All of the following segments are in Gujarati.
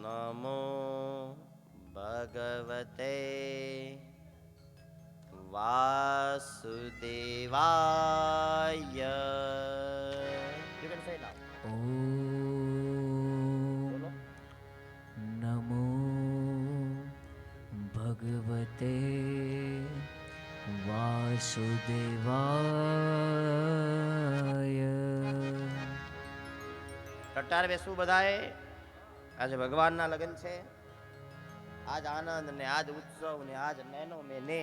Namo ભગવતે વાસુદેવાય. You can say now. બોલો. નમો ભગવતે વાસુદેવાય. ટટ્ટાર બેસવું બધાએ. આજે ભગવાનના લગ્ન છે. આજ આનંદ ને આજ ઉત્સવ ને આજ નેનો મેને.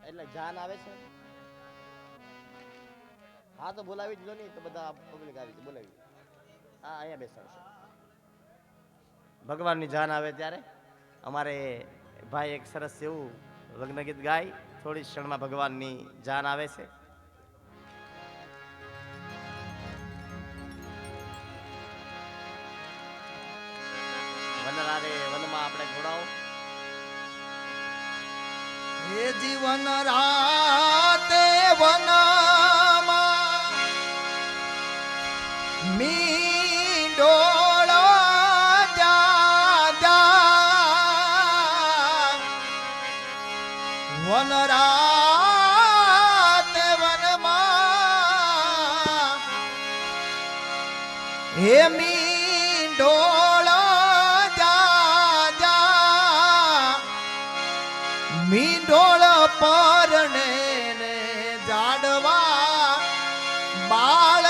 એટલે જાન આવે છે. હા તો બોલાવી જ લો નહીં તો બધા પબ્લિક આવી છે. બોલાવી હા અહીંયા બેસાડશે. ભગવાનની જાન આવે ત્યારે અમારે ભાઈ એક સરસ એવું લગ્ન ગીત ગાય. થોડી ક્ષણમાં ભગવાનની જાન આવે છે. વનરારે વનમાં આપણે જોડાઓ. હે જીવન રાતે વનમાં મીંડોળો વન રાતે વનમાં હે મીંડોળો મીંડોળ પરણે ને જાડવા બાળ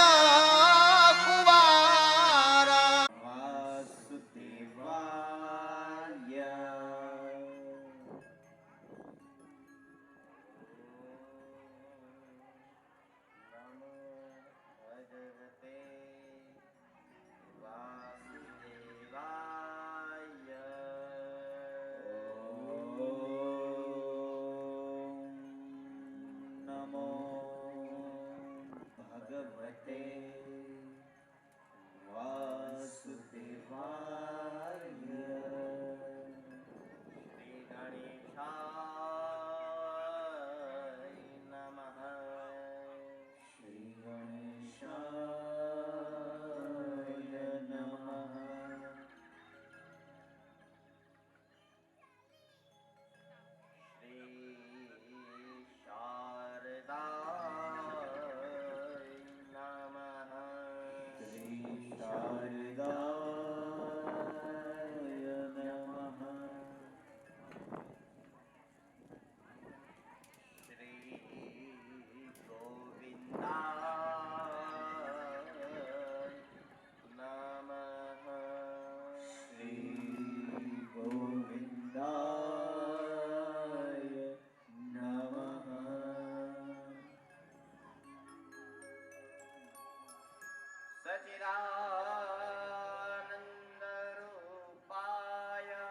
કુવારા. વાસુદેવાય. સચિદાનંદ રૂપાય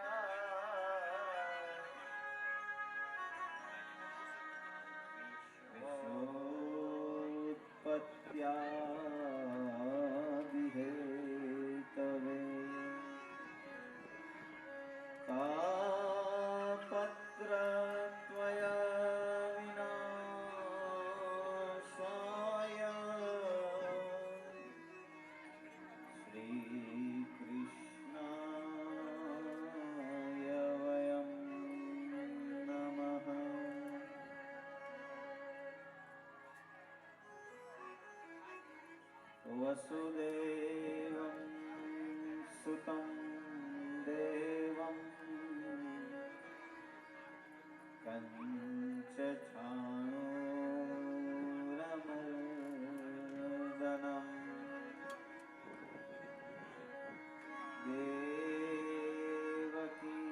વિશ્વોત્પત્યાદિહેતવે કાપત્ર ત્વયા વિનાશાય શ્રી કૃષ્ણાય વયમ નમઃ. વસુદેવં સુતં દેવં કંચછાણૂરમર્દનમ દેવકી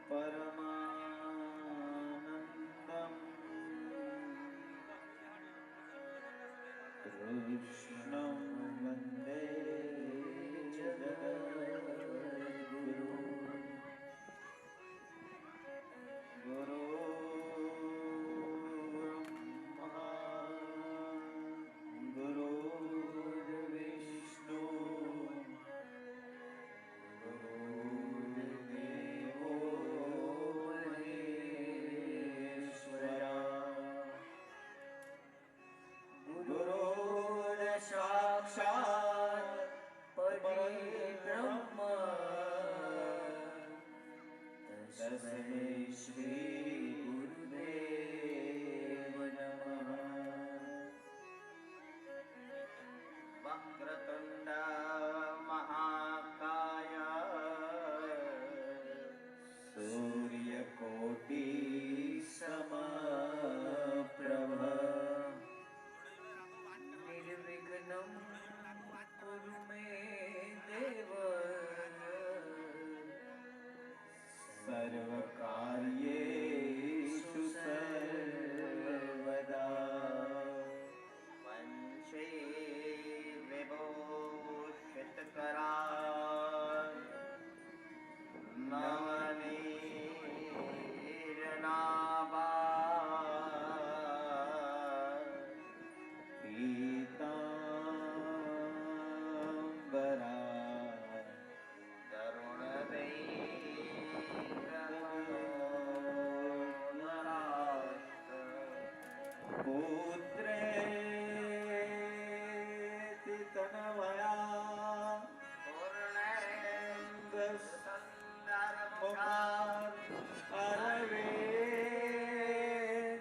પરમાનંદમ કૃષ્ણં વંદે જગદ્ગુરૂ. ગુરુ परब्रह्म तस्मै श्री गुरुदेव नमः। वक्रतुण्ड महाकाय सूर्यकोटि समप्रभ निर्विघ्नं कुरु मे देव सर्वकार्येषु सर्वदा। वंशे विभूषितकरा नवनीरनाभा पीताम्बरा पुत्रेति तनवया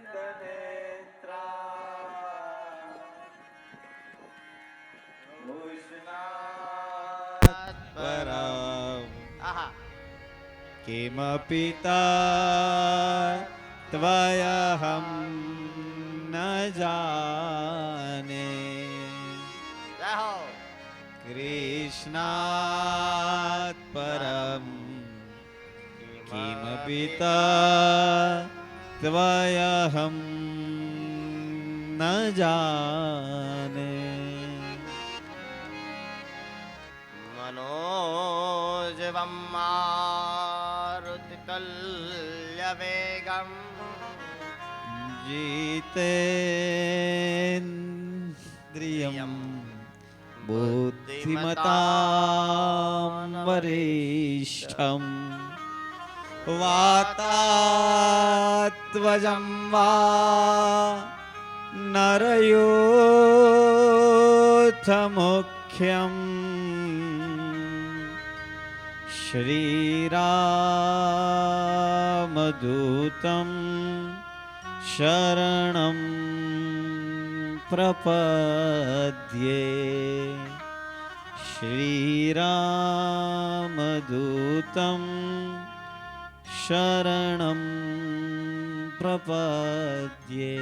अरविन्दनेत्रा आहा किमपि त्वयहं न जाने जय हो कृष्णात् परं किमपि त्वयहं न जाने मनोजवं मारुतितुल्यवेगम् जितेन्द्रियं बुद्धिमतां वरिष्ठं वातात्वजं वा नरयोथमुख्यम् श्रीरामदूतं शरणं प्रपद्ये श्रीरामदूतं शरणं प्रपद्ये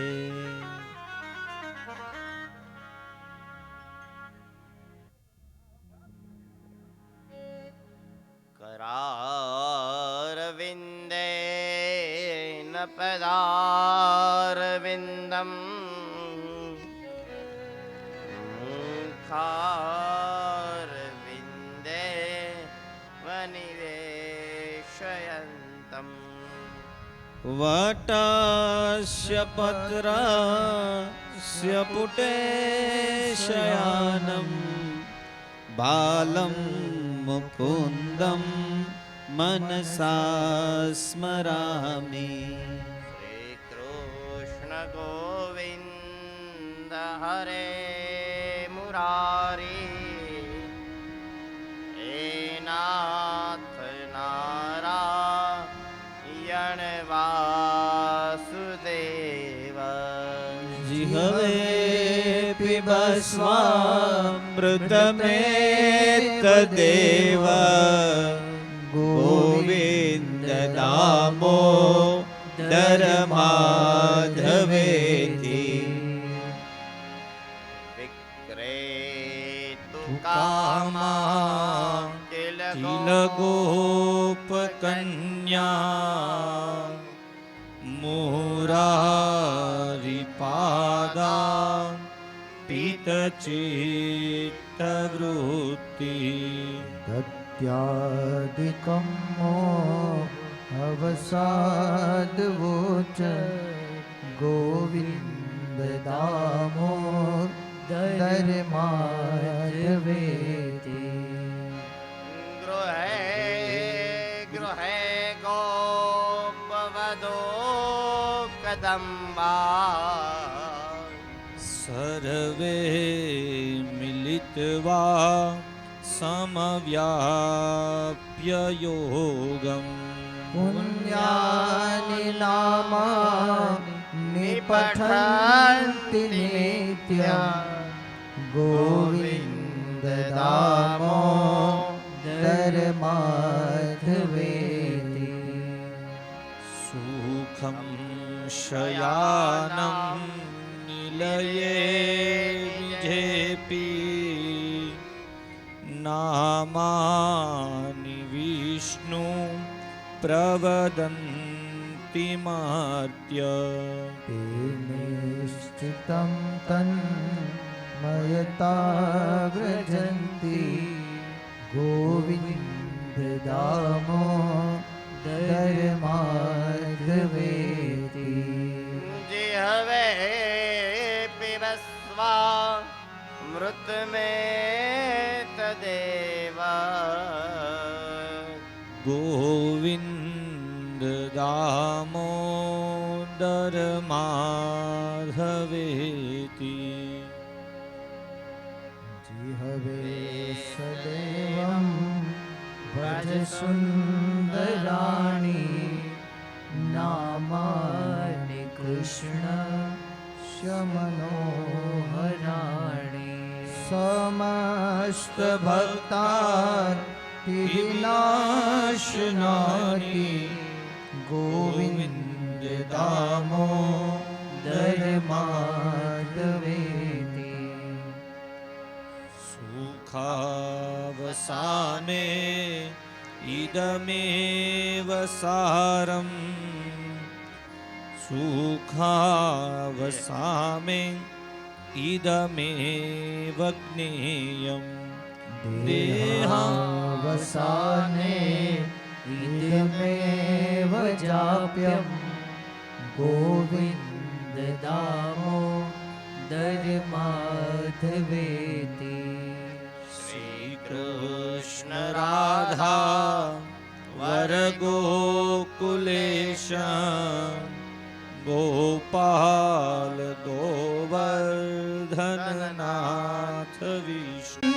करारविन्देन पदारविन्दं मुखारविन्दे वनिवेशयन्तम् वटस्य पत्रस्य पुटे शयानं बालं मुकुन्दं मनसा स्मरामि श्रीकृष्ण गोविन्द हरे मुरारी हे नाथ नारायण वासुदेव जिह्वे पिबस्वामृतमेतदेव गोविन्द दामोदरमाधवेति विक्रेतु कामा किल गोपकन्या मुरारिपादा पीतचित्तवृत्ति दत्यादिकं अवसादवोच गोविन्द दामोदरमाधवेति गृहे गृहे गोपवधो कदम्बा सर्वे मिलित्वा समव्याप्य योगम् पुण्यानि नामानि पठन्ति नित्यं गोविन्द दामोदर माधवेति सुखं शयानं निलये विजेपि नामानि विष्णु प्रवदन्ति मार्त्य ते निश्चितं तन्मयता व्रजन्ति गोविन्द दामोदर माधवेति जिह्वे पिबस्वा मृत में तदेव गोविन्द दामोदर माधवेति जिह्वे सदैवं भज सुन्दराणि नामानि कृष्णस्य मनोहराणि समस्त भक्तार्तिविनाशनानि गोविन्द दामोदर माधवेति सुखावसाने इदमेव सारम् सुखावसामे इदमेव ज्ञेयम् देहावसाने इदमेव जाप्यं गोविन्द दामोदर माधवेति श्रीकृष्ण राधा वरगोकुलेश गोपाल गोवर्धननाथ विष्णु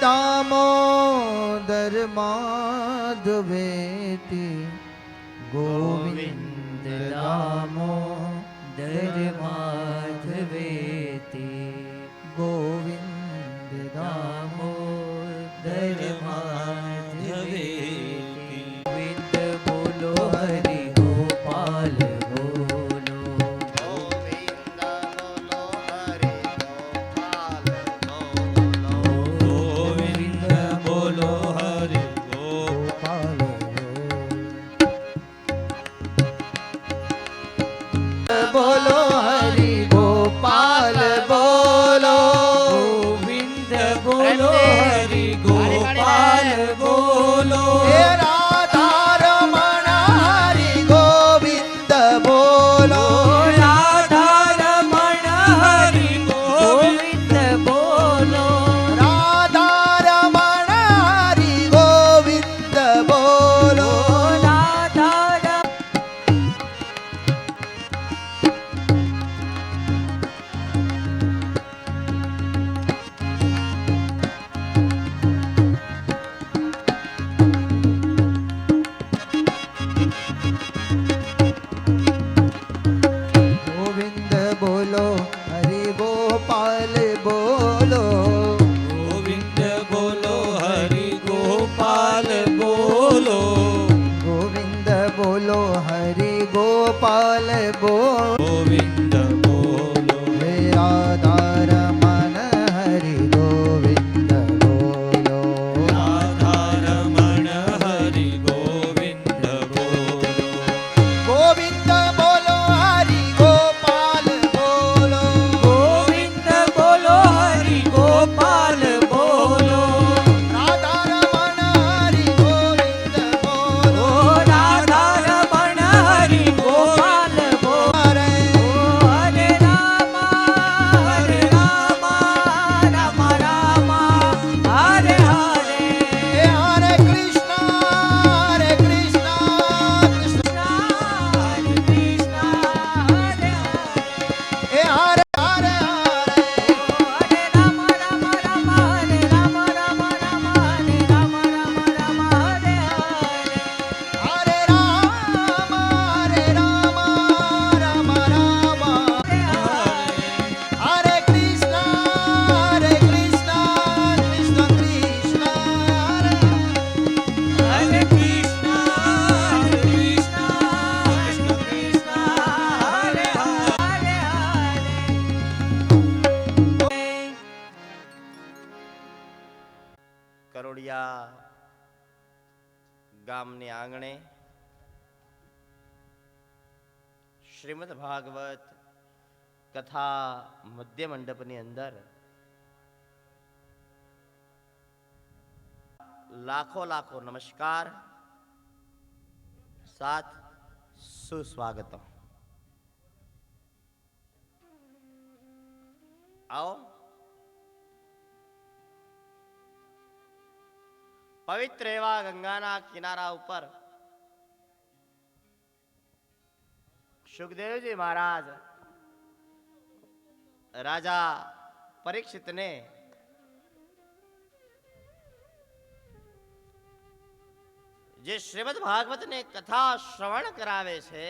दामोदर माधवेति गोविन्द दामोदर माधवेति गोविन्द दामोदर माधवेति गोविन्द बोलो हरि गोपाल बोलो गोविंद बोलो हरि गोपाल बोलो गोविंद बोलो हरि गोपाल बोलो हरि गोपाल बोलो गोविंद बोलो हरि गोपाल बोलो हे राधा रमण हरि गोविंद बोलो राधा रमण हरि गोविंद बोलो राधा रमण हरि गोविंद बोलो राधा गोविंद बोलो हरि गोपाल बोलो गोविंद बोलो हरि गोपाल बोलो गोविंद बोलो हरि गोपाल बोलो गोविंद बोलो हे राधा रमण हरि गोविंद बोलो राधा रमण हरि गोविंद बोलो गोविंद बोलो हरि गोपाल बोलो गोविंद बोलो हरि गोपाल बोलो राधा रमण हरि गोविंद बोलो राधा रमण हरि गोपाल बोलो ગોકુળિયા ગામની આંગણે શ્રીમદ ભાગવત કથા મધ્ય મંડપની અંદર લાખો લાખો નમસ્કાર સાથ સુસ્વાગત. આવો પવિત્ર એવા ગંગાના કિનારા ઉપર સુખદેવજી મહારાજ રાજા પરીક્ષિતને જે શ્રીમદ ભાગવતને કથા શ્રવણ કરાવે છે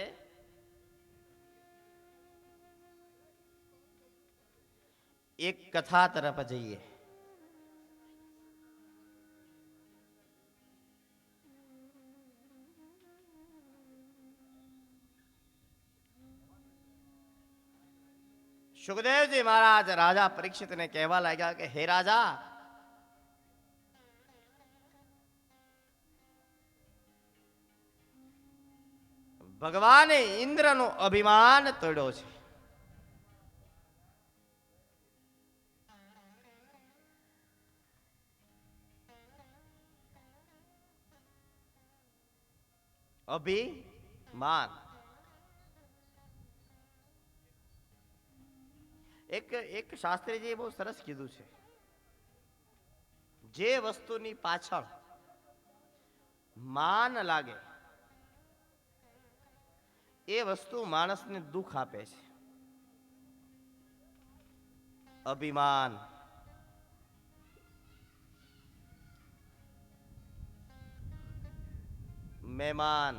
એક કથા તરફ જઈએ. સુખદેવજી મહારાજ રાજા પરીક્ષિતને કહેવા લાગ્યા કે હે રાજા, ભગવાને ઇન્દ્રનો અભિમાન તોડ્યો છે. અભિમાન એક શાસ્ત્રીજીએ બહુ સરસ કીધું છે, જે વસ્તુની પાછળ માન લાગે એ વસ્તુ માણસને દુઃખ આપે છે. અભિમાન મહેમાન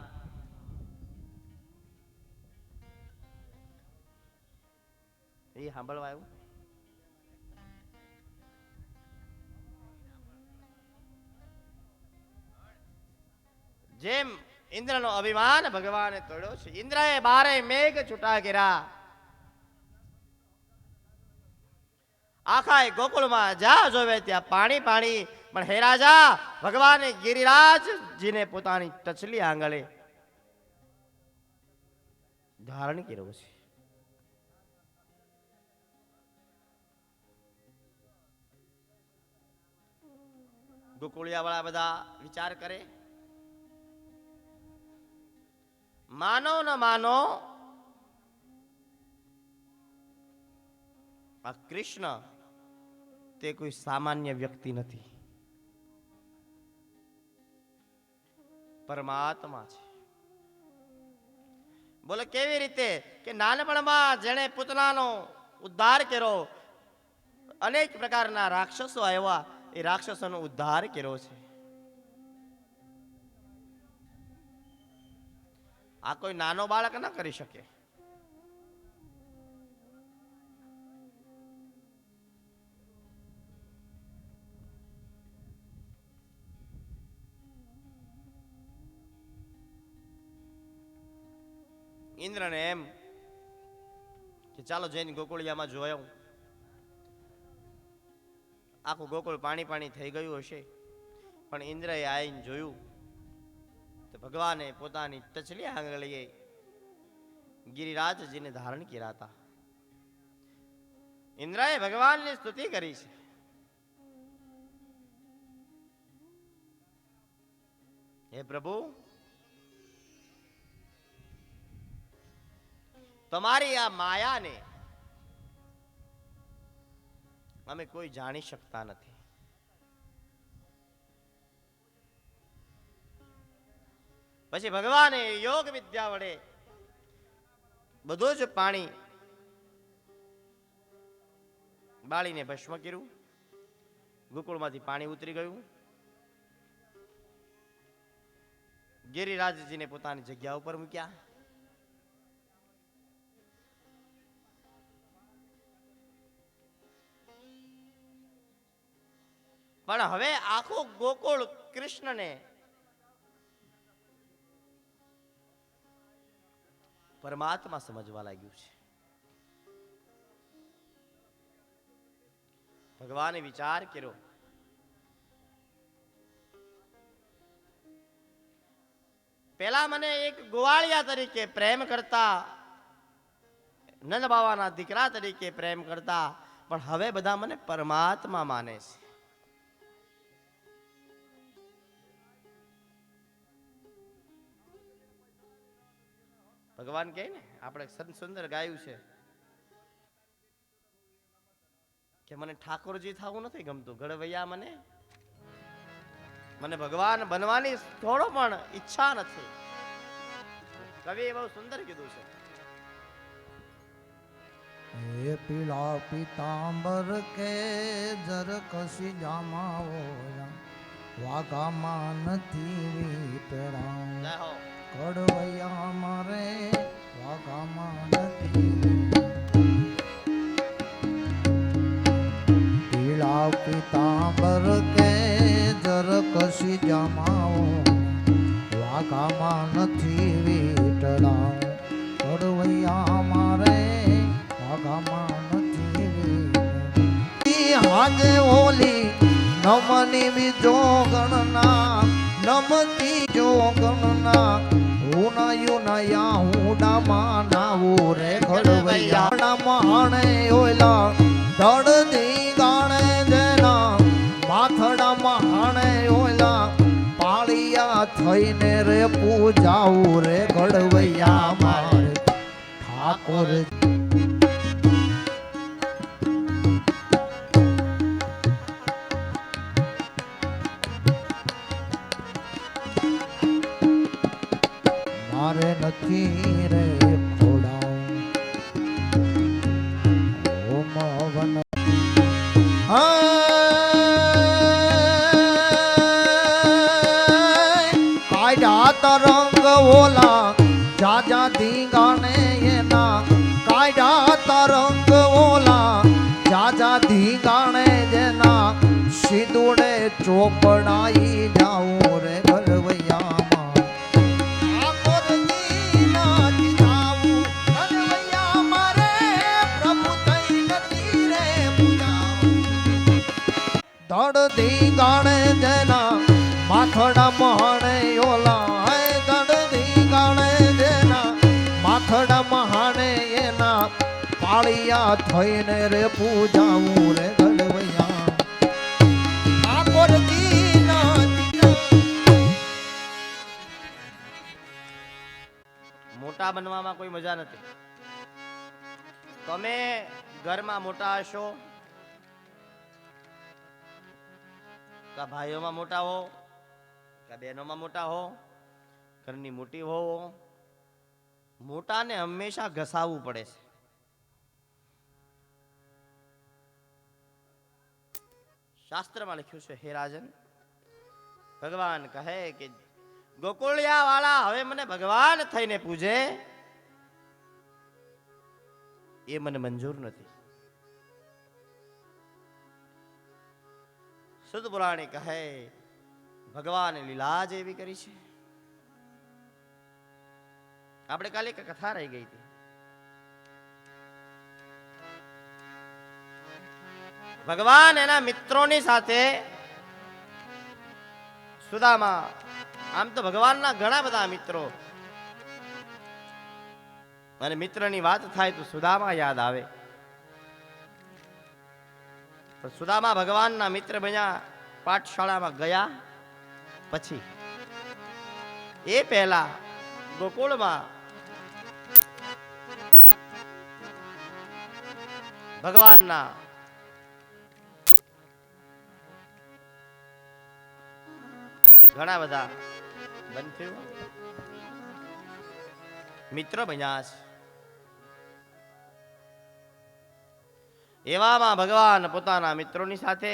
એ સાંભળવા આવ્યું. જેમ ઇન્દ્રનો અભિમાન ભગવાને તોડ્યો છે. ઇન્દ્રએ બારે મેઘ છૂટા કર્યા, આખા ગોકુળમાં જ્યાં જોવે ત્યાં પાણી પાણી. પણ હે રાજા, ભગવાને ગિરિરાજજીને પોતાની ટચલી આંગળે ધારણ કર્યો છે. ગોકુળિયા વાળા બધા વિચાર કરે, માનો ન માનો આ કૃષ્ણ તે કોઈ સામાન્ય વ્યક્તિ નથી, પરમાત્મા છે. બોલે કેવી રીતે? કે નાનપણમાં જેણે પૂતનાનો ઉદ્ધાર કર્યો, અનેક પ્રકારના રાક્ષસો આવ્યા, એ રાક્ષસોનો ઉદ્ધાર કર્યો છે. આ કોઈ નાનો બાળક ન કરી શકે. ઇન્દ્રને એમ કે ચાલો જઈને ગોકુળિયામાં જોયું. આખું ગોકુળ પાણી પાણી થઈ ગયું હશે, પણ ઇન્દ્રએ આવીને જોયું તો ભગવાને પોતાની ટચલી આંગળીએ ગિરિરાજજીને ધારણ કર્યા હતા. ઇન્દ્રએ ભગવાનની સ્તુતિ કરી છે. હે પ્રભુ, તમારી આ માયાને અમે કોઈ જાણી શકતા નથી. પછી ભગવાને યોગ વિદ્યા વડે બધું જ પાણી બાળીને ભસ્મ કર્યું. ગોકુળમાંથી પાણી ઉતરી ગયું. ગિરિરાજજીને પોતાની જગ્યા ઉપર મૂક્યા. પણ હવે આખું ગોકુળ કૃષ્ણને પરમાત્મા સમજવા લાગ્યું છે. ભગવાને વિચાર કર્યો પેલા મને એક ગોવાળિયા તરીકે પ્રેમ કરતા, નંદ બાવાના દીકરા તરીકે પ્રેમ કરતા, પણ હવે બધા મને પરમાત્મા માને છે. ભગવાન કહે ને, આપણે સંત સુંદર ગાયું છે કે મને ઠાકોરજી થવું નથી ગમતું, ઘડવૈયા મને ભગવાન બનવાની થોડો પણ ઈચ્છા નથી. કવિએ બહુ સુંદર કીધું છે. એ પીળા પીતાંબર કે જર કશી જામાઓ વાઘામાં નથી વીતરા જય હો. કડવૈયા મારે વાઘામાં નથી પીળા પીતાંબર કે જર કશી જામાઓ વાઘામાં નથી વીતરા કડવૈયા મારે હાજે ઓલી નમની બીજો ગણના નમતી જો ગણના ઉનાયું નયા હુડામાં નાવું રે ઘડવૈયા મહાણે ઓલા દડદી ગાણે જેના માથડા મહાણે ઓલા પાળિયા થઈને રે પૂજાવું રે ઘડવૈયા મારે ઠાકોર મારે નથી રે ખોડાઉ ઓમ વન કાયડા તરંગ ઓલા જાજા ધીંગાણે એના કાયડા તરંગ ઓલા જાજા ધીંગાણે જેના સિંદુડે ચોપડાઈ જાઉં રે ઘડવૈયા દડદી ગાણે જેના માથડા મહાણે ઓલા દડદી ગાણે જેના માથડા મહાણે એના પાળિયા થઈને રે પૂજાવું રે ઘડવૈયા ઠાકોરજી ના મોટા બનવામાં કોઈ મજા નથી. તમે ઘરમાં મોટા હશો, કા ભાઈઓમાં મોટા હો, કા બહેનોમાં મોટા હો, ઘરની મોટી હો, મોટાને હંમેશા ઘસાવવું પડે છે. શાસ્ત્રમાં લખ્યું છે, હે રાજન, ભગવાન કહે કે ગોકુળિયા વાળા હવે મને ભગવાન થઈને પૂજે એ મને મંજૂર નથી. શુદ્ધ પુરાણી કહે ભગવાને લીલા જ એવી કરી છે. આપણે કાલે એક કથા રહી ગઈ હતી. ભગવાન એના મિત્રોની સાથે સુદામા, આમ તો ભગવાનના ઘણા બધા મિત્રો, અને મિત્રની વાત થાય તો સુદામા યાદ આવે. સુદામા ભગવાનના મિત્ર બન્યા પાઠશાળામાં ગયા પછી. એ પહેલા ગોકુળમાં ભગવાનના ઘણા બધા બંધીઓ મિત્ર બન્યા છે. એવામાં ભગવાન પોતાના મિત્રોની સાથે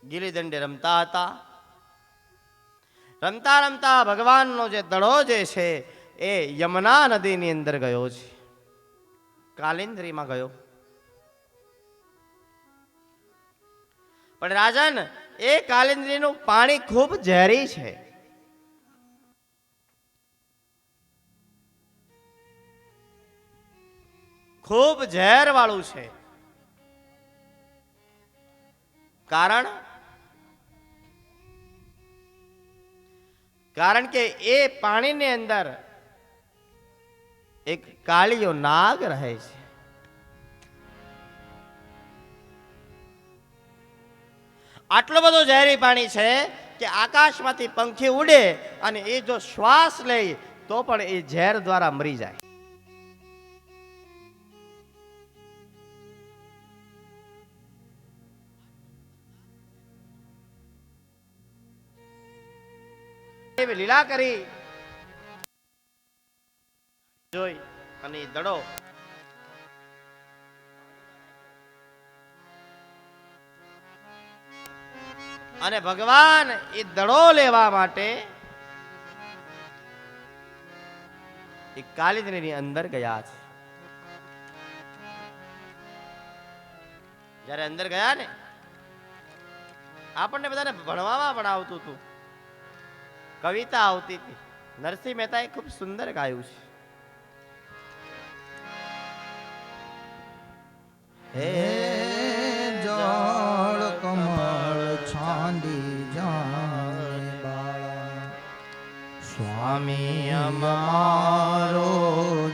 ગિલીદંડે રમતા હતા. રમતા રમતા ભગવાનનો જે દડો જે છે એ યમુના નદીની અંદર ગયો છે, કાલિંદ્રીમાં ગયો. પણ રાજન, એ કાલિંદ્રીનું પાણી ખૂબ ઝેરી છે. ખૂબ ઝેર વાળું છે. કારણ કારણ કે એ પાણીની અંદર એક કાળિયો નાગ રહે છે. આટલું બધું ઝેરી પાણી છે કે આકાશમાંથી પંખી ઉડે અને એ જો શ્વાસ લે તો પણ એ ઝેર દ્વારા મરી જાય. એવી લીલા કરી જોઈ અને એ દડો અને ભગવાન એ દડો લેવા માટે એ કાલિંદીની અંદર ગયા છે. જ્યારે અંદર ગયા ને આપણને બધાને ભણવામાં પણ આવતું હતું, કવિતા આવતી હતી. નરસિંહ મહેતાએ ખૂબ સુંદર ગાયું છે. હે જળ કમળ છાંડી જાણે બાળા, સ્વામી અમારો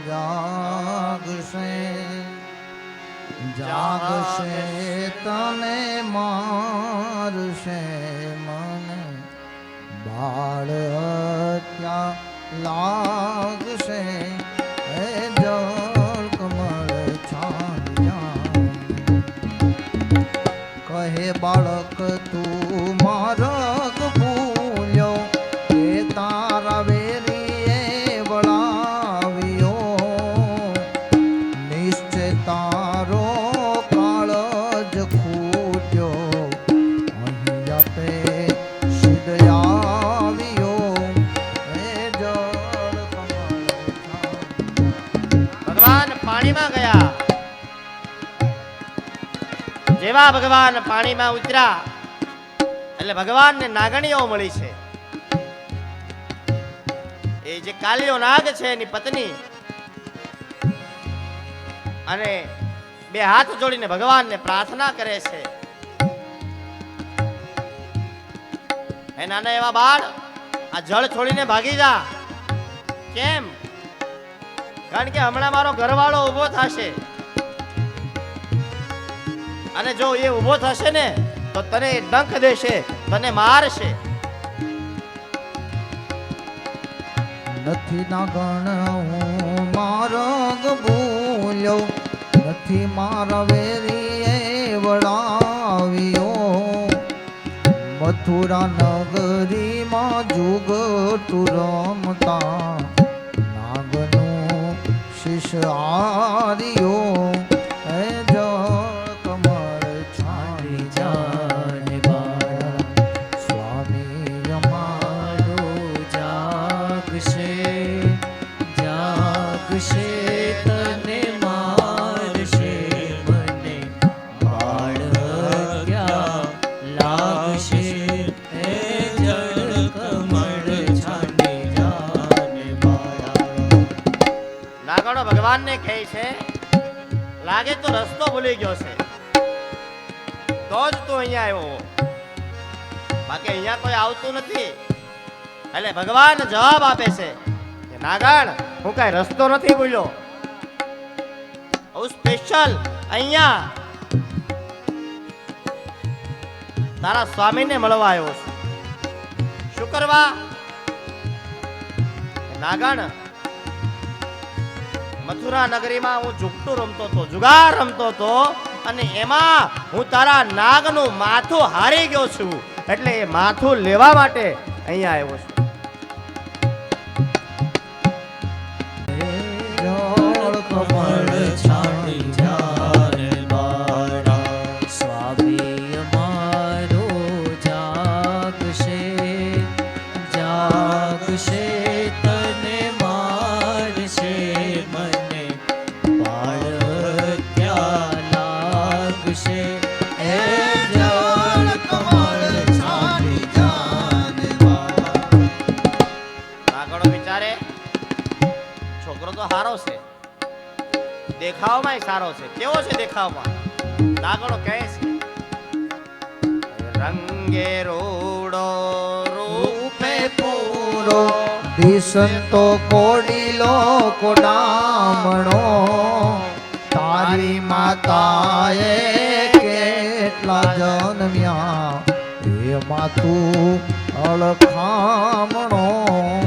જાગશે જાગશે તને મારશે મને બાળ હત્યા લાગશે. હે જળ કમળ છાંડી કહે બાળક તું માર્ગ ભૂલ્યો કે તારા વેરીએ વળાવ્યો, નિશ્ચય તારો કાળ જ ખૂટ્યો અહીં આપે સિદ્ધ આવ્યો. હે જળ કમળ ભગવાન પાણીમાં ગયા. જેવા ભગવાન પાણીમાં ઉતર્યા એટલે ભગવાનને નાગણીઓ મળી છે. એ જે કાલિયો નાગ છે એની પત્ની, અને બે હાથ જોડીને ભગવાનને પ્રાર્થના કરે છે, હે નાના એવા બાળ, આ જળ છોડીને ભાગી જા. કેમ? કારણ કે હમણાં મારો ઘરવાળો ઊભો થશે અને જો એ ઊભો થશે ને તો તને ડંખ દેશે, તને મારશે. નથી નાગણ હું માર્ગ ભૂલ્યો, નથી મારા વેરીએ વળાવ્યો, મથુરા નગરીમાં જુગટુ રમતા નાગનું શિષ આર્યો. હે જળ કમળ છાડી જાને બાળા, સ્વામી અમારો જાગશે જાગશે તને મારશે મને બાળ હત્યા લાગશે. હે જળ કમળ છાંડી જાને બાળા. નાગણો ભગવાનને કહે છે, લાગે તો રસ્તો ભૂલી ગયો છે તો જ તું અહીંયા આવ્યો, બાકી અહીંયા કોઈ આવતું નથી. એટલે ભગવાન જવાબ આપે છે કે નાગણ, હું કઈ રસ્તો નથી ભૂલ્યો, હું સ્પેશિયલ અહીંયા તારા સ્વામીને મળવા આવ્યો છું. શું કરવા? નાગણ, મથુરા નગરીમાં હું જુગટુ રમતો હતો, જુગાર રમતો હતો, અને એમાં હું તારા નાગનું માથું હારી ગયો છું, એટલે એ માથું લેવા માટે અહીંયા આવ્યો છું. જળ કમળ છાંડી જાને બાળા, સ્વામી અમારો જાગશે જાગશે તને મારશે મને બાળ હત્યા લાગશે. હે જળ કમળ છાડી જાને બાળા. નાગણો વિચારે, છોકરો તો સારો છે, દેખાવમાં સારો છે. કેવો છે દેખાવમાં? નાગણો કહે છે, રંગે રોડો રૂપે પૂરો પૂરો દિશંતો કોડીલો કોડામણો તારી માતાએ કેટલા જન્મ્યા એમાં તું અળખામણો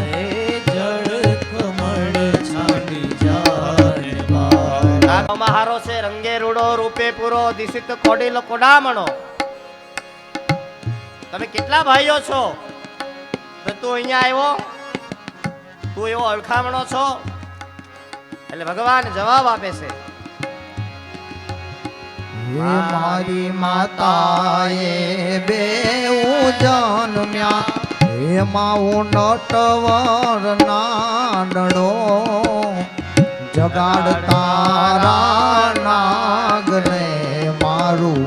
હે જળ કમળ છાંડી જાને બાળા. નાગમાં હારો છે રંગે રૂડો રૂપે પૂરો દિશિત કોડીલો કોડામણો. તમે કેટલા ભાઈઓ છો? તો તું અહીંયા આવ્યો, તું એવો અળખામણો છો? એટલે ભગવાન જવાબ આપે છે, હે મારી માતાએ બેઉ જન્મ્યા એમાં હું નટવર નાનડો જગાડ તારા નાગને મારું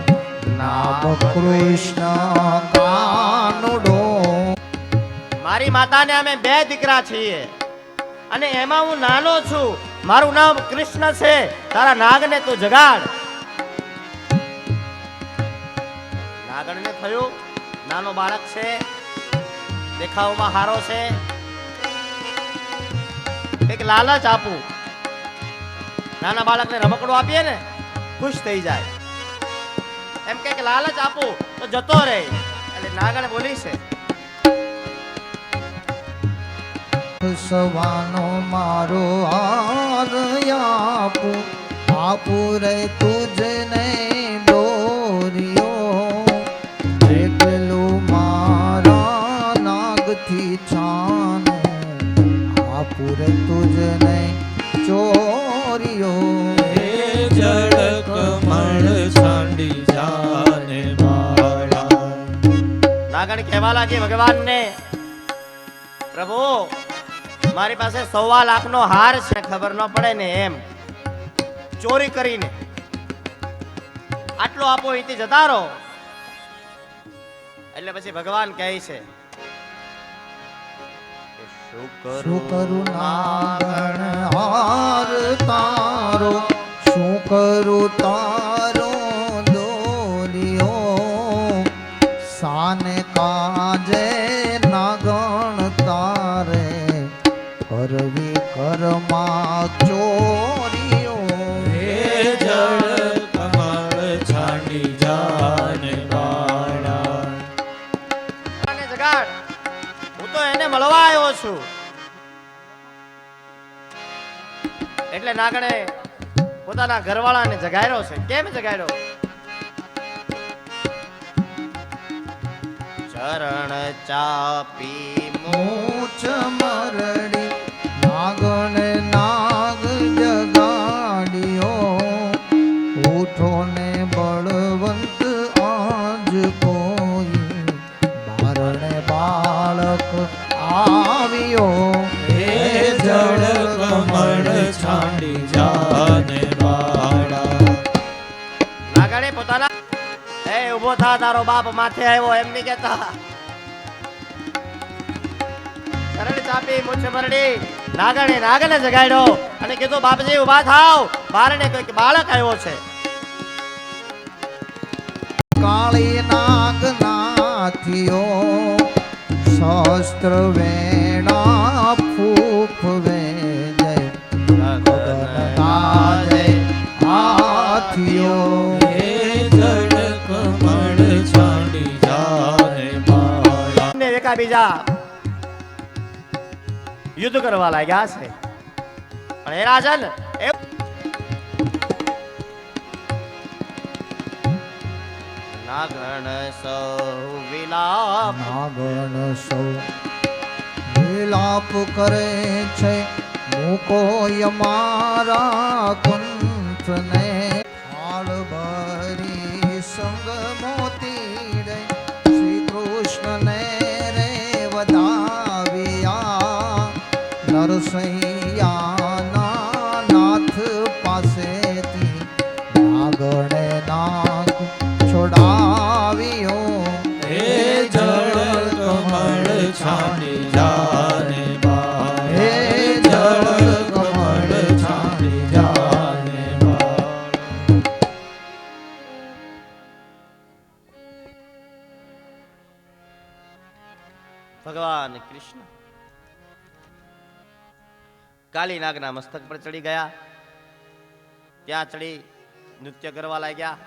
નામ કૃષ્ણ કાનુડો. મારી માતાને અમે બે દીકરા છીએ અને એમાં હું નાનો છું. મારું નામ કૃષ્ણ છે. તારા નાગને તું જગાડ. નાગણને થયું નાનો બાળક છે, દેખાવમાં હારો છે, એક લાલચ આપું. નાના બાળકને રમકડું આપીએ ને ખુશ થઈ જાય, એમ કે લાલચ આપું તો જતો રહે. એટલે નાગણ બોલી છે, સવાનો મારો હાર આપું આપું રે તુજને દોર્યો એકલું મારા નાગથી છાનું આપું રે તુજને ચોર્યો. હે જળ કમળ છાંડી જાને બાળા. નાગણ કહેવા લાગી ભગવાનને, પ્રભુ મારી પાસે 1.25 લાખનો હાર છે, ખબર ન પડે ને એમ, ચોરી કરીને આટલો આપો, અહીંથી જતા રહો. એટલે પછી ભગવાન કહે છે, શું શું કરું નાગણ હાર તારો શું કરું તારો દોર્યો સાને કાજે નાગણ તારે કરવી કર્મા ચોરીઓ. હે જળ કમળ છાંડી જાને બાળા. અને જગાડ, હું તો એને મળવા આવ્યો છું. એટલે નાગણે પોતાના ઘરવાળાને જગાડ્યો છે. કેમ જગાડ્યો? ચરણ ચાપી મૂછ મરડી નાગણ નાગ જગાડ્યો ઉઠો ને બળવંત આજ કોઈ બારણે બાળક આવ્યો. હે જળ કમળ છાંડી જાને બાળા. નાગણે પોતાના ઉભો થા, તારો બાપ માથે આવ્યો એમ નહીં કહેતા. ચરણ ચાપી મૂછ મરડી નાગણે જગાડ્યો અને કીધું, બાપજી ઉભા થાવ, બારણે કોઈક બાળક આવ્યો છે. કાળી નાગ નાથિયો શસ્ત્ર વેણા ફૂફવે જય ગગનનાદે હાથિયો. હે જળ કમળ છાંડી જાને બાળા. ને એકા બીજા યુદ્ધ કરવા લાગ્યા છે. પણ એ રાજન નાગણ સૌ વિલાપ નાગણ સૌ વિલાપ કરે છે મૂકો યમારા કંઠને હાલ ભરી સંગ મોતી રે શ્રી કૃષ્ણને રે વધાવ્યા નરસૈયાના નાથ પાસેથી નાગણે નાગ છોડાવ્યો. હે જળ કમળ છાંડી જાને બાળા. હે જળ કમળ છાંડી જાને બાળા. ભગવાન કૃષ્ણ કાલી નાગના મસ્તક પર ચડી ગયા. ત્યાં ચડી નૃત્ય કરવા લાગ્યા.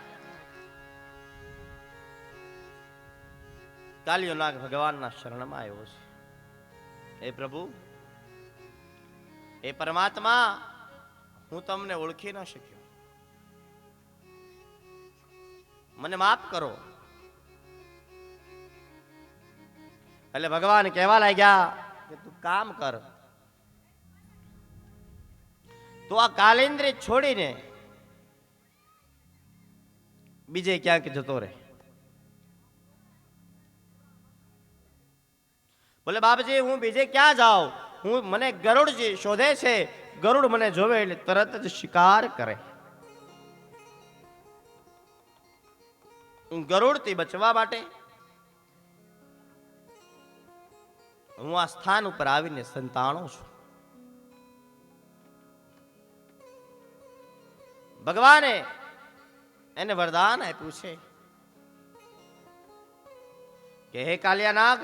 કાલિયો નાગ ભગવાનના શરણમાં આવ્યો છે. હે પ્રભુ, હે પરમાત્મા, હું તમને ઓળખી ન શક્યો, મને માફ કરો. એટલે ભગવાન કહેવા લાગ્યા કે તું કામ કર, તું આ કાલિન્દ્રી છોડીને બીજે ક્યાંક જતો રહે. બોલે બાપજી, હું બીજે ક્યાં જાઉં? મને ગરુડજી શોધે છે. ગરુડ મને જોવે એટલે તરત જ શિકાર કરે. ગરુડથી બચવા માટે હું આ સ્થાન ઉપર આવીને સંતાણો છું. ભગવાને એને વરદાન આપ્યું છે કે હે કાલિયા નાગ,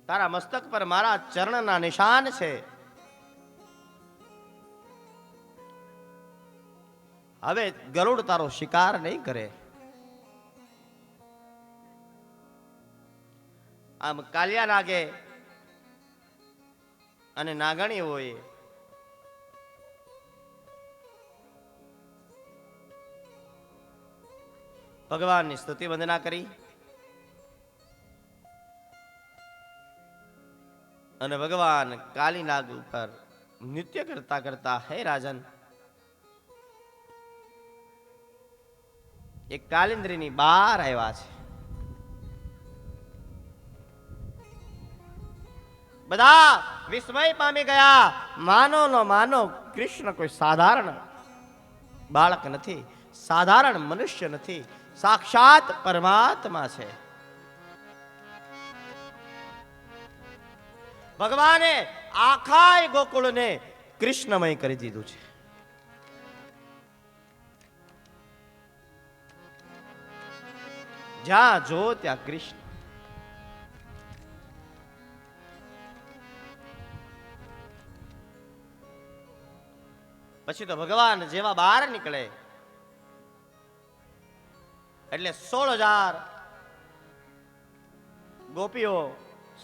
તારા મસ્તક પર મારા ચરણના નિશાન છે. હવે ગરુડ તારો શિકાર નહીં કરે. આમ કાલિયા નાગે અને નાગણીઓએ ભગવાનની સ્તુતિ વંદના કરી અને ભગવાન કાલી નાગ ઉપર નૃત્ય કરતા કરતા, હે રાજન, એક કાલિન્દ્રીની બહાર આવ્યા છે. બધા વિસ્મય પામી ગયા. માનો ન માનો, કૃષ્ણ કોઈ સાધારણ બાળક નથી, સાધારણ મનુષ્ય નથી, સાક્ષાત પરમાત્મા છે. ભગવાને આખા ગોકુળને કૃષ્ણમય કરી દીધું છે. જ્યાં જો ત્યાં કૃષ્ણ. પછી તો ભગવાન જેવા બહાર નીકળે એટલે 16,000 ગોપીઓ,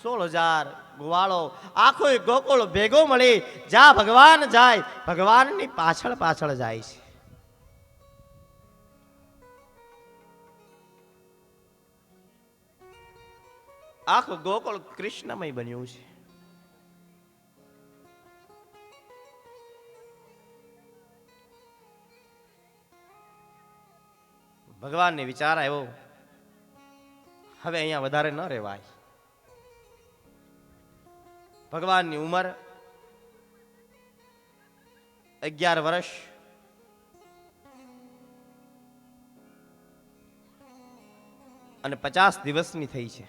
16,000 ગોવાળો, આખો ગોકુળ ભેગો મળી જ્યાં ભગવાન જાય ભગવાનની પાછળ પાછળ જાય છે. આખું ગોકુળ કૃષ્ણમય બન્યું છે. ભગવાનને વિચાર આવ્યો, હવે અહીંયા વધારે ન રહેવાય. ભગવાનની ઉંમર 11 વર્ષ. અને 50 દિવસની થઈ છે.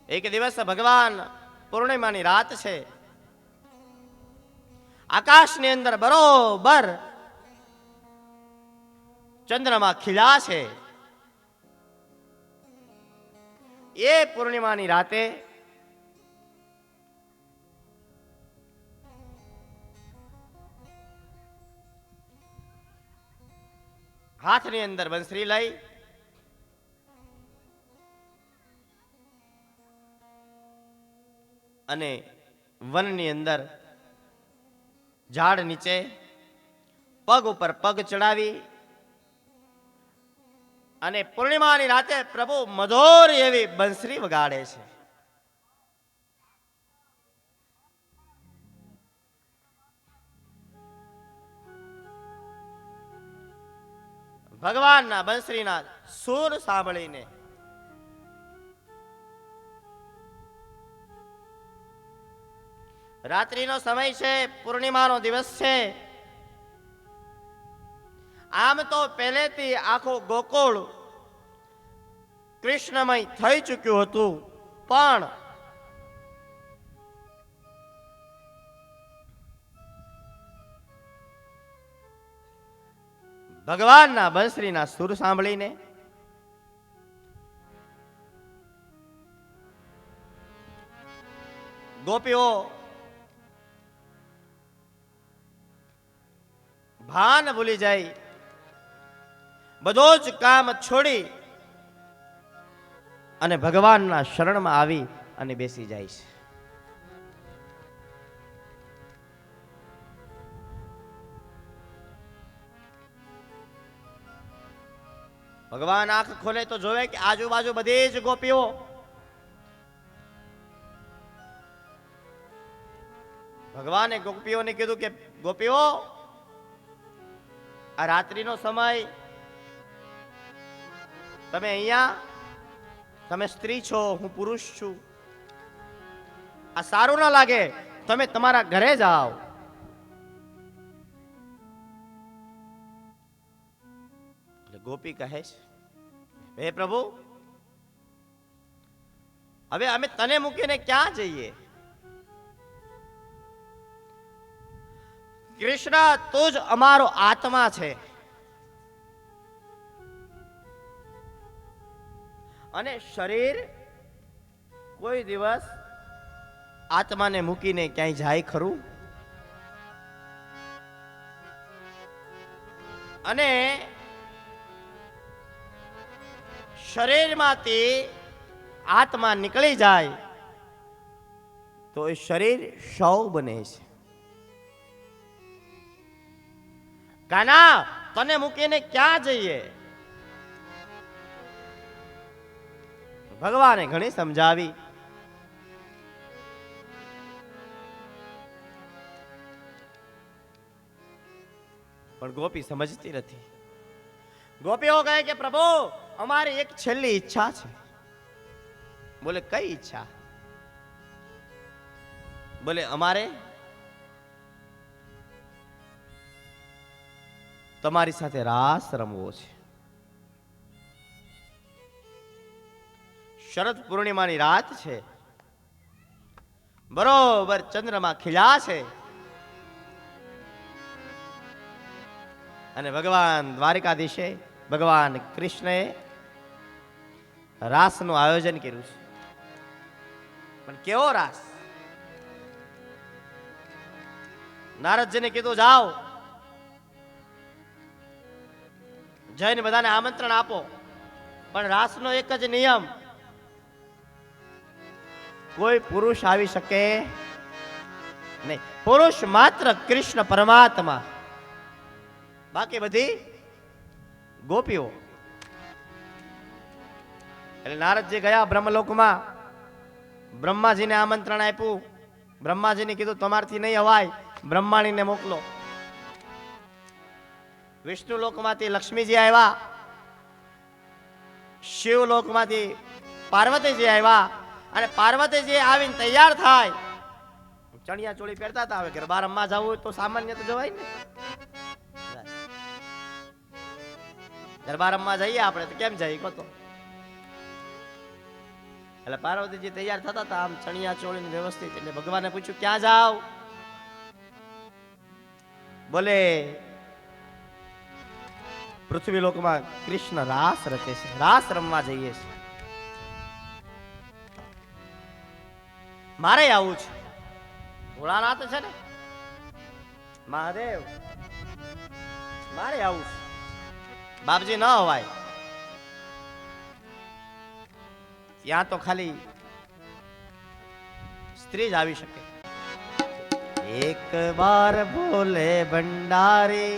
એક દિવસ ભગવાન પૂર્ણિમાની રાત છે. આકાશની અંદર બરોબર ચંદ્રમાં ખીલ્યા છે. એ પૂર્ણિમાની રાતે હાથની અંદર બંસરી લઈ અને વનની અંદર ઝાડ નીચે પગ ઉપર પગ ચડાવી અને પૂર્ણિમાની રાતે પ્રભુ મધુર એવી બંસરી વગાડે છે. ભગવાનના બંસરીના સૂર સાંભળીને રાત્રિનો સમય છે, પૂર્ણિમાનો દિવસ છે. આમ તો પહેલેથી આખો ગોકુળ કૃષ્ણમય થઈ ચૂક્યું હતું, પણ ભગવાનના બંસરીના સૂર સાંભળીને ગોપીઓ ભાન ભૂલી જાય, બધો જ કામ છોડી અને ભગવાનના શરણમાં આવી અને બેસી જાય છે. ભગવાન આંખ ખોલે તો જોવે કે આજુબાજુ બધી જ ગોપીઓ ભગવાને ગોપીઓને કીધું કે ગોપીઓ, આ રાત્રિનો સમય, તમે અહીંયા, તમે સ્ત્રી છો, હું પુરુષ છું, આ સારું ના લાગે, તમે તમારા ઘરે જાઓ. એટલે ગોપી કહે છે, હે પ્રભુ, હવે અમે તને મૂકીને ક્યાં જઈએ? કૃષ્ણ, તું જ અમારો આત્મા છે, અને શરીર કોઈ દિવસ આત્માને મૂકીને ક્યાંય જાય ખરું? અને શરીરમાંથી આત્મા નીકળી જાય તો એ શરીર શવ બને છે. કાના, તને મૂકીને ક્યાં જઈએ? ભગવાને ઘણી સમજાવી, પણ ગોપી સમજતી નથી. ગોપીઓ કહે કે પ્રભુ, અમારી એક છેલ્લી ઈચ્છા છે. બોલે કઈ ઈચ્છા? બોલે અમારે તમારી સાથે રાસ રમવો છે. શરદ પૂર્ણિમાની રાત છે, બરોબર ચંદ્રમાં ખીલ્યા છે, અને ભગવાન દ્વારિકાધીશે, ભગવાન કૃષ્ણએ રાસનું આયોજન કર્યું છે. પણ કેવો રાસ? નારદજીને કીધું, જાઓ જઈને બધાને આમંત્રણ આપો, પણ રાસનો એક જ નિયમ, કોઈ પુરુષ આવી શકે નહીં. પુરુષ માત્ર કૃષ્ણ પરમાત્મા, બાકી બધી ગોપીઓ. એટલે નારદજી ગયા બ્રહ્મલોકમાં, બ્રહ્માજીને આમંત્રણ આપ્યું. બ્રહ્માજીને કીધું, તમારથી નહીં અવાય, બ્રહ્માણીને મોકલો. વિષ્ણુ લોકમાંથી લક્ષ્મીજી આવ્યા, શિવ લોકમાંથી પાર્વતીજી આવ્યા, અને પાર્વતીજી આવીને તૈયાર થાય, ચણિયા ચોળી પહેરતા હતા. હવે ગરબા રમવા જવું હોય તો સામાન્ય તો જવાય ને, ગરબા રમવા જઈએ આપણે તો કેમ જઈએ કહો તો? એટલે પાર્વતીજી તૈયાર થતા હતા, આમ ચણિયા ચોળી વ્યવસ્થિત. એટલે ભગવાને પૂછ્યું, ક્યાં જાવ? બોલે પૃથ્વી લોકમાં કૃષ્ણ રાસ રચે છે, રાસ રમવા જઈએ છે. મારે આવું છે. ભોળાનાથ છે ને, મહાદેવ, મારે આવું છે. બાપજી ન હોવાય, ત્યાં તો ખાલી સ્ત્રી જ આવી શકે. એક બાર બોલે ભંડારી,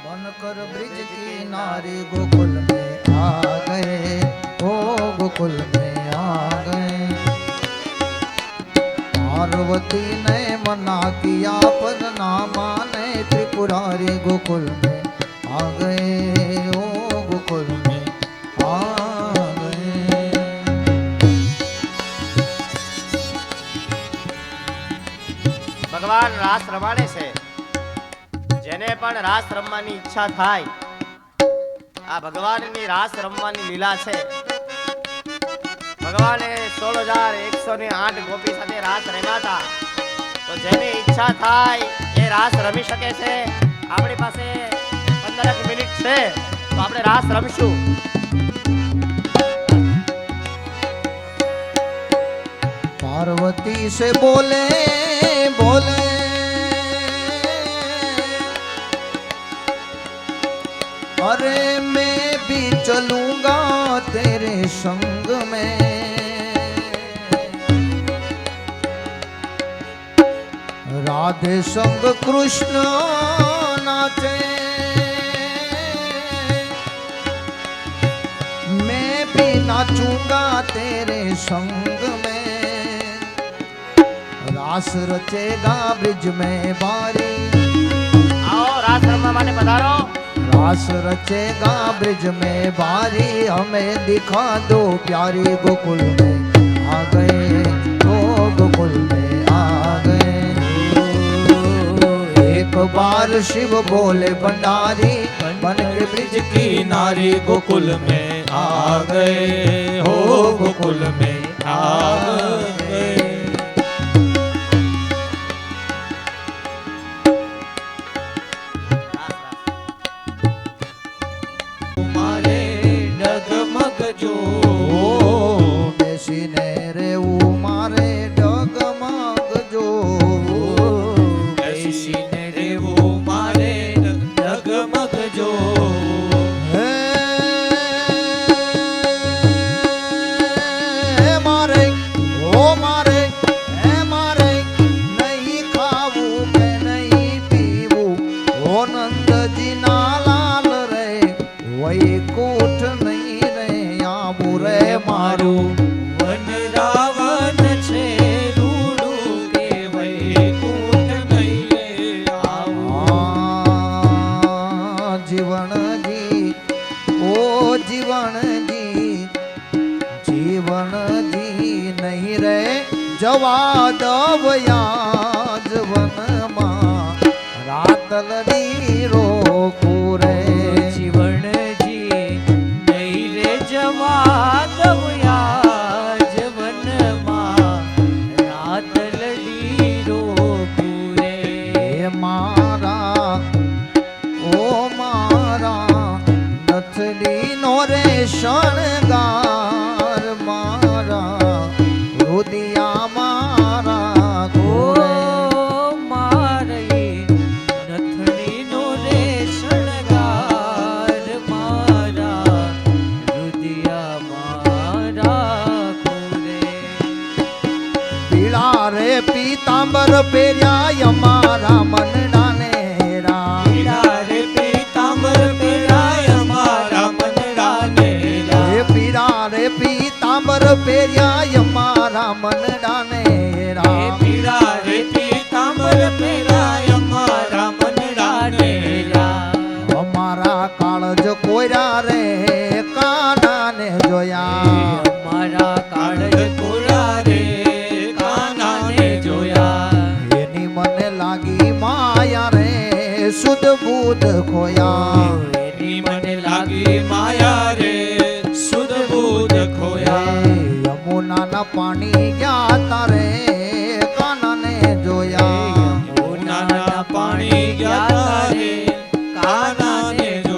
बनकर ब्रिज किनारे गोकुल में आ गए, ओ गोकुल में आ गए. पार्वती ने मना किया पर ना माने, त्रिपुरारी गोकुल में आ गए, ओ गोकुल में आ गए. ભગવાન રાસ રમાડે છે. જેને પણ રાસ રમવાની ઈચ્છા થાય, આ ભગવાનની રાસ રમવાની લીલા છે. ભગવાને 16,108 ગોપી સાથે રાસ રમ્યા હતા. તો જેની ઈચ્છા થાય એ રાસ રમી શકે છે. આપણી પાસે 15 મિનિટ છે, તો આપણે રાસ રમશું. पार्वती से बोले बोले अरे मैं भी चलूंगा तेरे संग में। राधे संग कृष्ण नाचे मैं भी नाचूंगा तेरे संग में। रास रचेगा ब्रिज में बारी आओ રાસ રમવા માટે પધારો। रास रचेगा ब्रिज में बारी हमें दिखा दो प्यारी गोकुल में आ गए तो गोकुल में आ गए। एक बार शिव बोले भंडारी बन के ब्रिज की नारी गोकुल में आ गए हो गोकुल में आ गए। तुम्हारे डगमग जो બેસીને રેવું મારે ડગમગ જો બેસીને રેવું મારે ડગમગ જો હે મારે ઓ મારે હે મારે નહીં ખાવું કે નહીં પીવું ઓ નંદજી ના લાલ રે વૈકુંઠ નહીં રે આવું રે મારું વન રાવણ છે રૂડું કે વૈકુંઠ નહીં આવું। જીવણજી ઓ જીવણજી જીવણજી નહીં રે જવા દવયા જવનમાં રાતલડી રોકું રે જીવણજી નહીં રે જવા દવયા જવનમાં રાત લડી રોકું રે। હે મારા ઓ મારા નથડીનો રે શણગાર મારા રુદિયા મારા ગોરે મારે નથણીનો રે શણગાર મારા રુદિયા મારા કોરે। પીળા રે પીતાંબર પહેર્યા અમારા મનડાને રા પીળા રે પીતાંબર પહેરાય અમારા મનડાને રા। હે પીળા રે પીતાંબર પહેર્યા અમારા મનડાને રા એ પીળા રે પીતાંબર પહેરાય અમારા મનડાને રા। અમારા કાળજ કોયરા રે કાનાને જોયા અમારા કાળજ કોરા રે કાનાને જોયા। એની મને લાગી માયા રે સુધ બુધ ખોયા એની મને લાગી માયા રે સુધ બુધ ખોયા। યમુનાના પાણી ગયા તારે કાનાને જોયા નાના પાણી ગયા રે કાનાને જો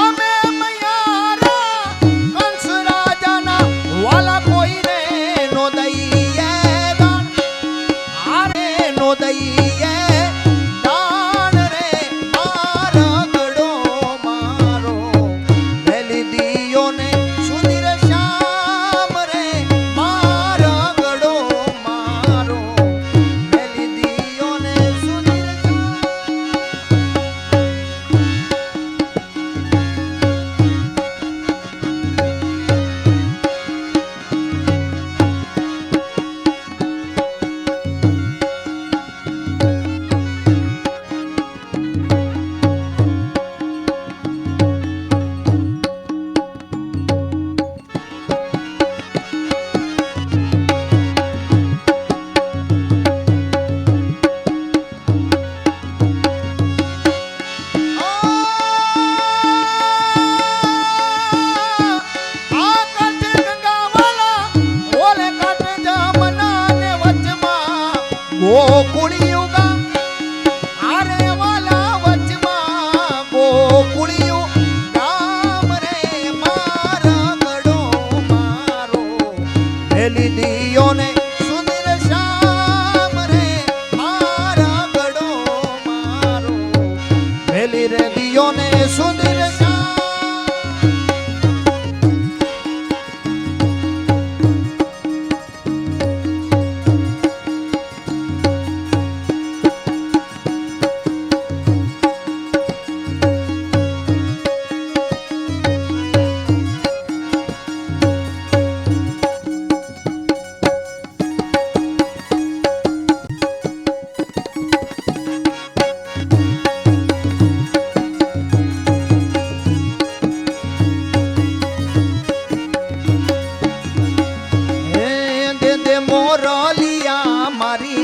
અમે મયારા કંસ રાજાના વાલા કોઈને નો દઈએ દાન આરે નો દઈએ દાન રે મારો ગડો મારો મેલી દિયો ને સુધીર શ્યામ રે મારો ગડો મારો મેલી દિયો ને સુધીર શ્યામ ગોકુળિયુગા આરે વાલા વચમાં ગોકુળિયું ગામ રે મારા ગડો મારો મેલી દિયોને સુંદર શ્યામ રે મારા ગડો મારો મેલી રે દિયોને સુંદર શ્યામ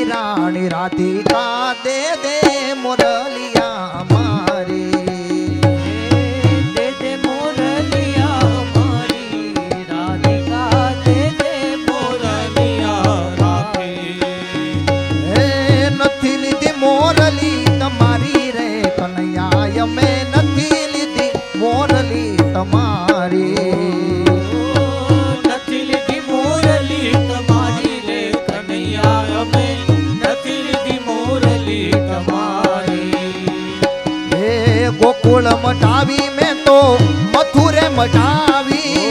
રાણી રાધિકા દે દે મોરલિયા મારી દે દે મોરલિયા મારી રાધિકા દે દે મોરલિયા રાખી હે નથી લીધી મોરલી તમારી રે કનૈયા અમે નથી લીધી મોરલી તમારી નથી લીધી મોરલી તમારી રે કનૈયા અમે નથી લીધી મોરલી તમારી હે ગોકુળ મટાવી મેં તો મથુરે મટાવી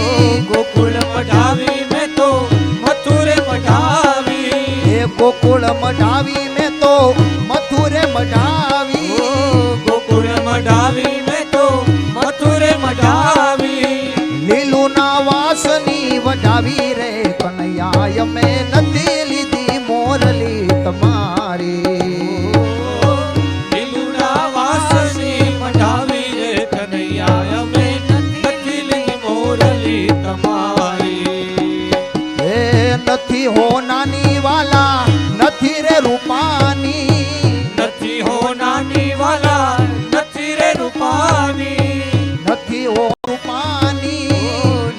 ગોકુળ મઢાવી મેં તો મથુરે મઢાવી હે ગોકુળ મટાવી મેં તો મથુરે મટાવી ગોકુળ મઢાવી મેં તો મથુરે મઢાવી લીલું ના વાસની વટાવી રે કનૈયા અમે નથી લીધી મોરલી તમારી લીલુડા વાસની મઢાવી રે કનૈયા અમે નથી લીધી મોરલી તમારી હે નથી હો નાની વાલા નથી રે રૂપાની નથી હો નાની વાલા નથી રે રૂપાની નથી હો રૂપાની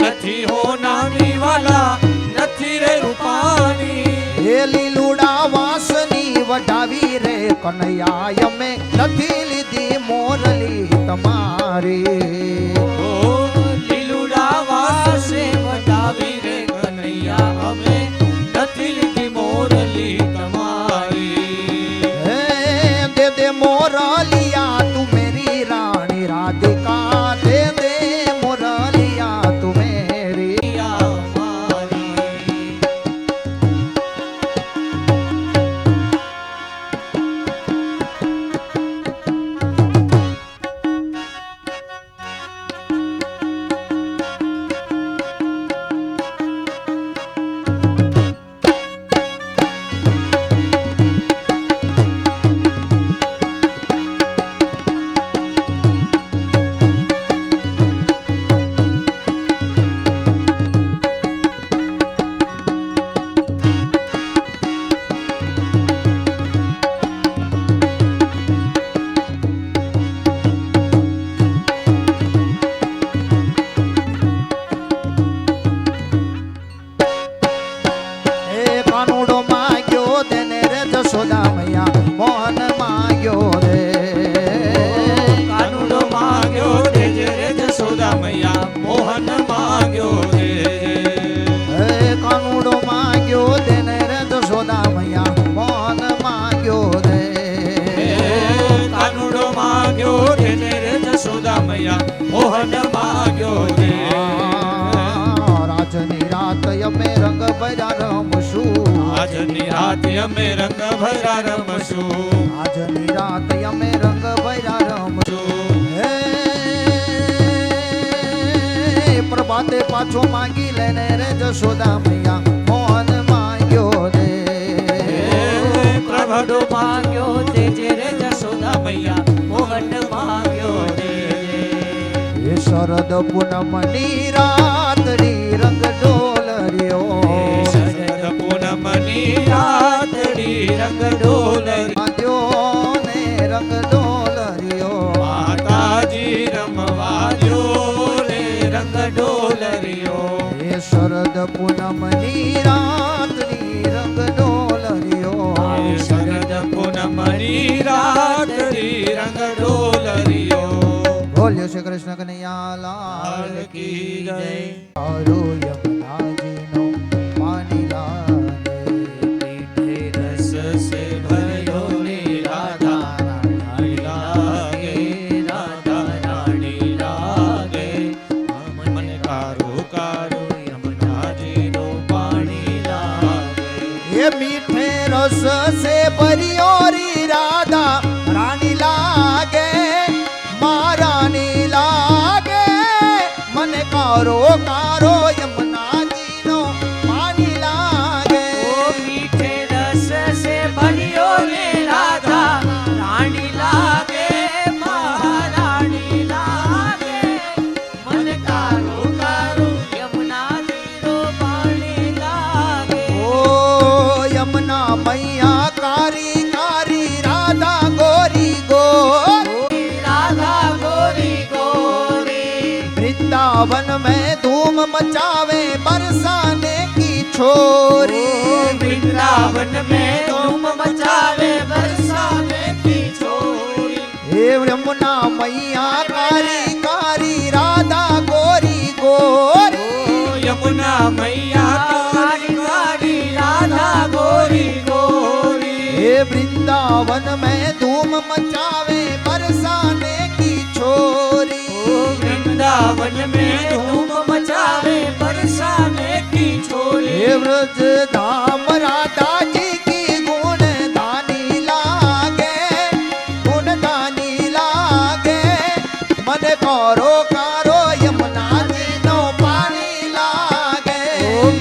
નથી હો નાની વાલા નથી રે રૂપાની હે લીલુડા વાસની વટાવી રે કનૈયા અમે નથી લીધી મોરલી તમારી ઓ લીલુડા વાસે વટાવી રે કનૈયા અમે નથી લીધી મોરલી તમારી હે દે દે મોરલિયા તું મેરી રાણી રાધિકા દે દે મોરલિયા તું મેરી મારી હે કાનુડો માંગ્યો દેને રે જશોદા મૈયા મોહન માંગ્યો રે કાનુડો માંગ્યો દેજે રે જશોદા મૈયા મોહન માંગ્યો દેજે હે કાનુડો માંગ્યો દેને રે જશોદા મૈયા મોહન માંગ્યો રે કાનુડો માંગ્યો દેજે રે જશોદા મૈયા મોહન માંગ્યો દે રાજની રાત અમે રંગ ભર્યા રમશું આજની રાત અમે રંગ ભરા રમશું આજની રાત અમે રંગ ભર્યા રમશું હે પ્રભાતે પાછો માંગી લેને રે જશોદા મૈયા મોહન માંગ્યો રે પ્રભડો માંગ્યો દેજે રે જશોદા મૈયા મોહન માંગ્યો દે હે શરદ પૂનમની રાતડી રંગ ડોલર્યો શરદ પૂનમની રાતડી રંગ ડોલરી માંગ્યો ને રંગ ડોલર્યો માતાજી રમવા દ્યો રે રંગ ડોલરીઓ હે શરદ પૂનમની રાતડી રંગ ડોલર્યો શરદ રમણી રાતરી રંગ ડોલરિયો બોલ્યો શ્રી કૃષ્ણ કનૈયા લાલ કી જય આરો યમુનાજીનો પાણી લાગે મીઠે રસ સે ભર્યો ને રાધા રાણી લાગે રાધા રાણી લાગે મન કારો કારો યમુનાજીનો પાણી લાગે ये मीठे रस से भरियो री राधा रानी लागे महारानी लागे मन कारो कारो यमुना जी नो पानी लागे मीठे रस से भरियो रे राधा रानी लागे महारानी लागे मन कारो कारो यमुना जीरो पानी लागे ओ यमुना मैया कारी कारी राधा गोरी गोरी राधा गोरी गोरी वृंदावन में धूम मचावे बरसाने की छोरी वृंदावन में धूम मचावे बरसाने की छोरी हे यमुना मैया कारी कारी राधा गोरी गोरी यमुना मैया कारी कारी राधा गोरी गोरी हे वृंदावन में धूम मचावे बरसाने की छोरी वृंदावन में धूम मचावे बरसाने की छोरी हे व्रज धाम राधा जी की गुण दानी लागे गुण दानी लागे मन कारो कारो यमुना जी नो पानी लागे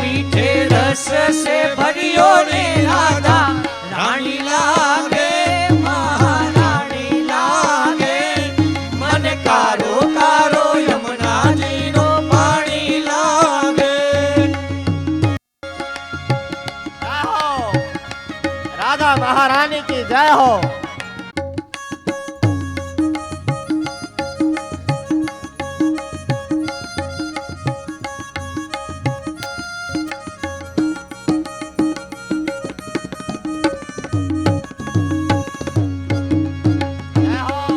मीठे रस से भरियो रे राधा रानी लागे महारानी लागे मन कारो कारो यमुना जी नो पानी लागे जय हो राधा महारानी की जय हो जय हो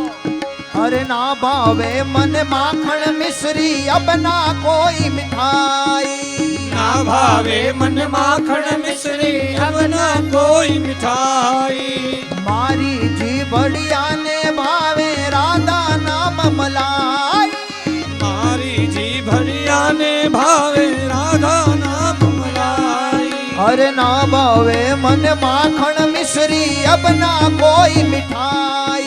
अरे ना भावे मन माखन मिश्री अब ना कोई मिठाई ना भावे मन माखन मिश्री अब ना कोई मिठाई मारी जी बढ़िया ने भावे राधा नाम मलाई मारी जी भरिया ने भावे राधा नाम मलाई अरे ना भावे मन माखन मिश्री अब ना कोई मिठाई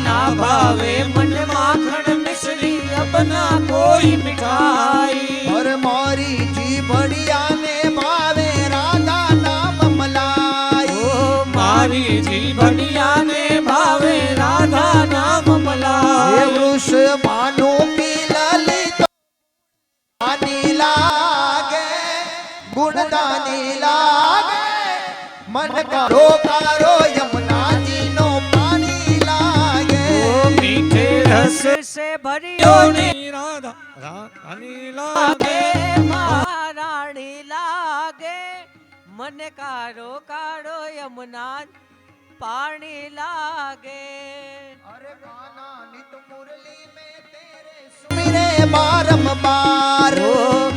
ना भावे मन माखन मिश्री अब ना कोई मिठाई और मारी जी बढ़िया ने भावे राधा नाम मलाई मारी जी भनिया ने भावे राधा नाम हे मलाई वृष भानु की ललित दानी लागे गुणदानी लागे मन कारो कारो यमुना जी नो पानी लागे मीठे रस से भरियो ने राधा रानी लागे महाराणी लागे मन कारो कारो यमुना पानी लागे अरे गाना नित मुरली में तेरे सुमिरे बारंबार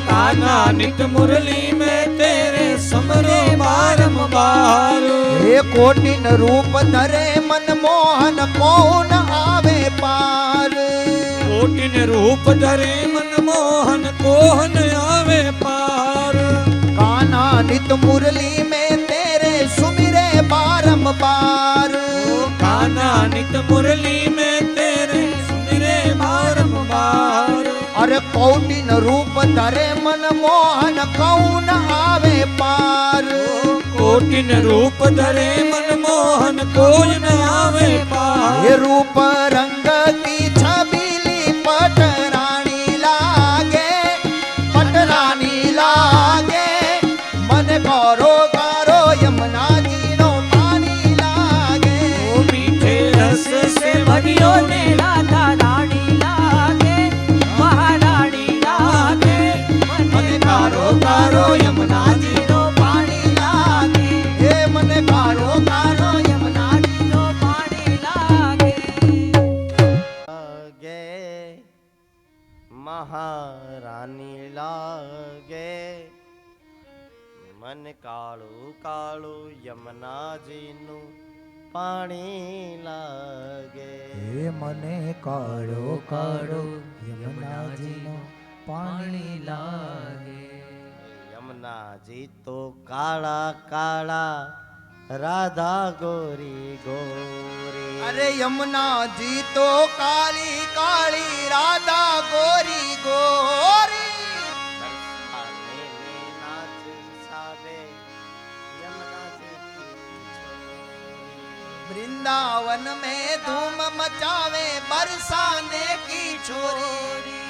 काना नित मुरली में तेरे समरो बारंबार हे कोटिन रूप धरे मन मोहन कौन आवे पार कोटिन रूप धरे मन मोहन कोहन आवे पार काना नित मुरली में तेरे सुमिरे बारंबार काना नित मुरली में तेरे सुमिरे बारंबार अरे कोटिन रूप धरे मन मोहन कौन आवे पार कोटिन रूप धरे मन मोहन कोई न आवे पार ये रूप रंग की छबीली पटरानी लागे पटरानी लागे मन कारो कारो यमुना जी नो पानी लागे मीठे रस से भरियो ने राधा रानी लागे महारानी लागे मन कारो कारो यमुना जी नो पानी लागे हे मन कारो कारो यमुना जी नो મને કાળું કાળું યમુનાજીનું પાણી લાગે. હે મને કાળો કાળો યમુનાજીનો પાણી લાગે. યમુનાજી તો કાળા કાળા રાધા ગોરી ગોરી. અરે યમુનાજી તો કાળી કાળી રાધા ગોરી ગોરી. બરસાને में नाच सावे यमुनाजी की छोरी. वृंदावन में धूम मचावे बरसाने की छोरी.